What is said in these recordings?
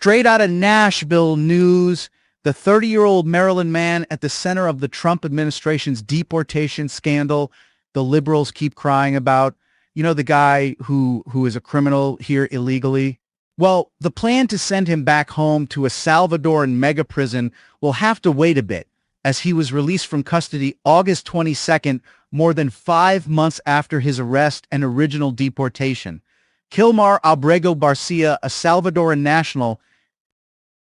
Straight out of Nashville news, the 30-year-old Maryland man at the center of the Trump administration's deportation scandal the liberals keep crying about. You know, the guy who is a criminal here illegally? Well, the plan to send him back home to a Salvadoran mega prison will have to wait a bit, as he was released from custody August 22nd, more than 5 months after his arrest and original deportation. Kilmar Abrego Garcia, a Salvadoran national,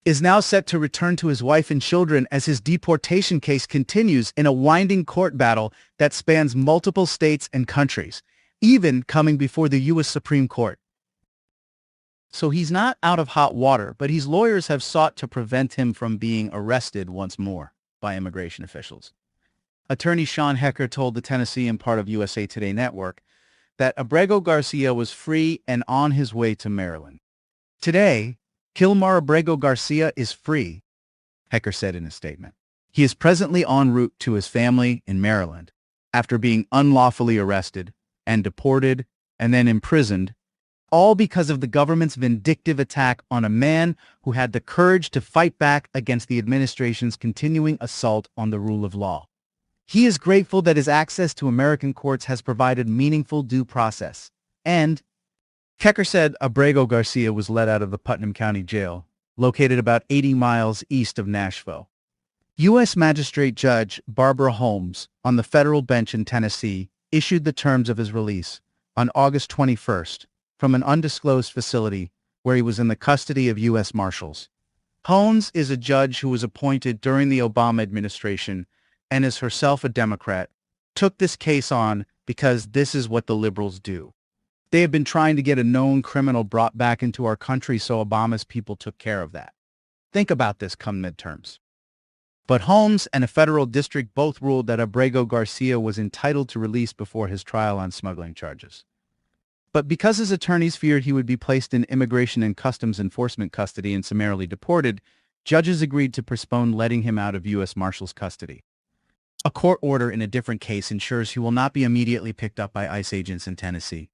is now set to return to his wife and children as his deportation case continues in a winding court battle that spans multiple states and countries, even coming before the U.S. Supreme Court. So he's not out of hot water, but his lawyers have sought to prevent him from being arrested once more by immigration officials. Attorney Sean Hecker told the Tennessean part of USA Today Network that Abrego Garcia was free and on his way to Maryland. Today, Kilmar Abrego Garcia is free, Hecker said in a statement. He is presently en route to his family in Maryland after being unlawfully arrested and deported and then imprisoned, all because of the government's vindictive attack on a man who had the courage to fight back against the administration's continuing assault on the rule of law. He is grateful that his access to American courts has provided meaningful due process. And Hecker said Abrego Garcia was let out of the Putnam County Jail, located about 80 miles east of Nashville. U.S. Magistrate Judge Barbara Holmes, on the federal bench in Tennessee, issued the terms of his release on August 21st from an undisclosed facility where he was in the custody of U.S. Marshals. Holmes is a judge who was appointed during the Obama administration and is herself a Democrat, took this case on because this is what the liberals do. They have been trying to get a known criminal brought back into our country, so Obama's people took care of that. Think about this come midterms. But Holmes and a federal district both ruled that Abrego Garcia was entitled to release before his trial on smuggling charges. But because his attorneys feared he would be placed in Immigration and Customs Enforcement custody and summarily deported, judges agreed to postpone letting him out of U.S. Marshals custody. A court order in a different case ensures he will not be immediately picked up by ICE agents in Tennessee.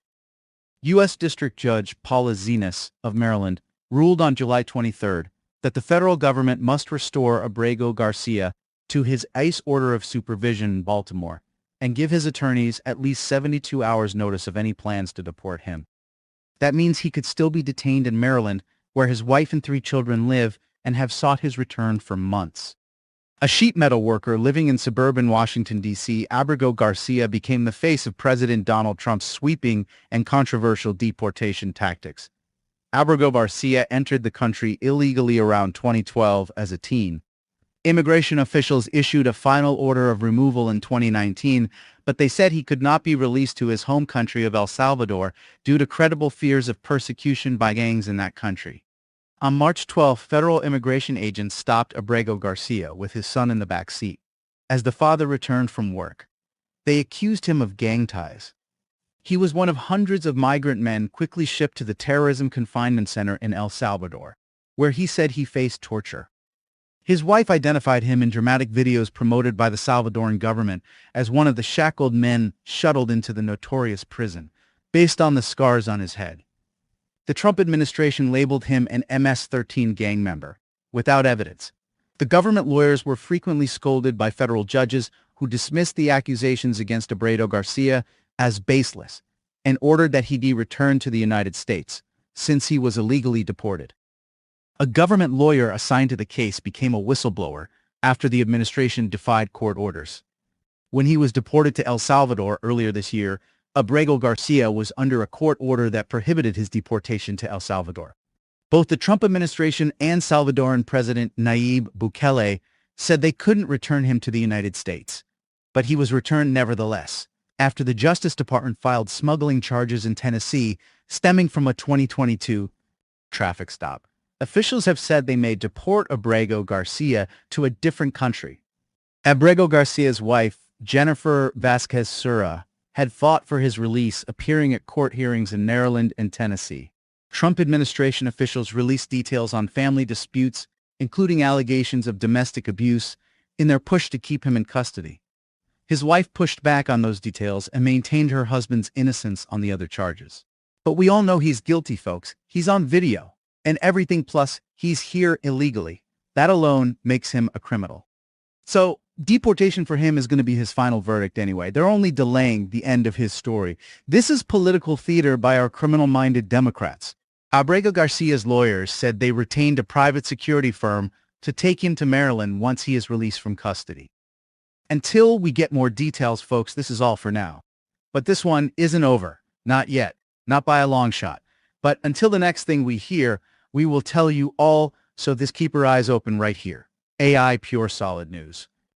U.S. District Judge Paula Zenas of Maryland ruled on July 23rd that the federal government must restore Abrego Garcia to his ICE order of supervision in Baltimore and give his attorneys at least 72 hours notice of any plans to deport him. That means he could still be detained in Maryland, where his wife and 3 children live and have sought his return for months. A sheet metal worker living in suburban Washington, D.C., Abrego Garcia became the face of President Donald Trump's sweeping and controversial deportation tactics. Abrego Garcia entered the country illegally around 2012 as a teen. Immigration officials issued a final order of removal in 2019, but they said he could not be released to his home country of El Salvador due to credible fears of persecution by gangs in that country. On March 12, federal immigration agents stopped Abrego Garcia with his son in the back seat. As the father returned from work, they accused him of gang ties. He was one of hundreds of migrant men quickly shipped to the terrorism confinement center in El Salvador, where he said he faced torture. His wife identified him in dramatic videos promoted by the Salvadoran government as one of the shackled men shuttled into the notorious prison, based on the scars on his head. The Trump administration labeled him an MS-13 gang member, without evidence. The government lawyers were frequently scolded by federal judges who dismissed the accusations against Abrego Garcia as baseless and ordered that he be returned to the United States, since he was illegally deported. A government lawyer assigned to the case became a whistleblower after the administration defied court orders. When he was deported to El Salvador earlier this year, Abrego Garcia was under a court order that prohibited his deportation to El Salvador. Both the Trump administration and Salvadoran President Nayib Bukele said they couldn't return him to the United States. But he was returned nevertheless, after the Justice Department filed smuggling charges in Tennessee stemming from a 2022 traffic stop. Officials have said they may deport Abrego Garcia to a different country. Abrego Garcia's wife, Jennifer Vasquez Sura, had fought for his release, appearing at court hearings in Maryland and Tennessee. Trump administration officials released details on family disputes, including allegations of domestic abuse, in their push to keep him in custody. His wife pushed back on those details and maintained her husband's innocence on the other charges. But we all know he's guilty, folks. He's on video. And everything plus he's here illegally. That alone makes him a criminal. So deportation for him is going to be his final verdict anyway. They're only delaying the end of his story. This is political theater by our criminal-minded Democrats. Abrego Garcia's lawyers said they retained a private security firm to take him to Maryland once he is released from custody. Until we get more details, folks, this is all for now. But this one isn't over. Not yet. Not by a long shot. But until the next thing we hear, we will tell you all, so just keep your eyes open right here. AI Pure Solid News.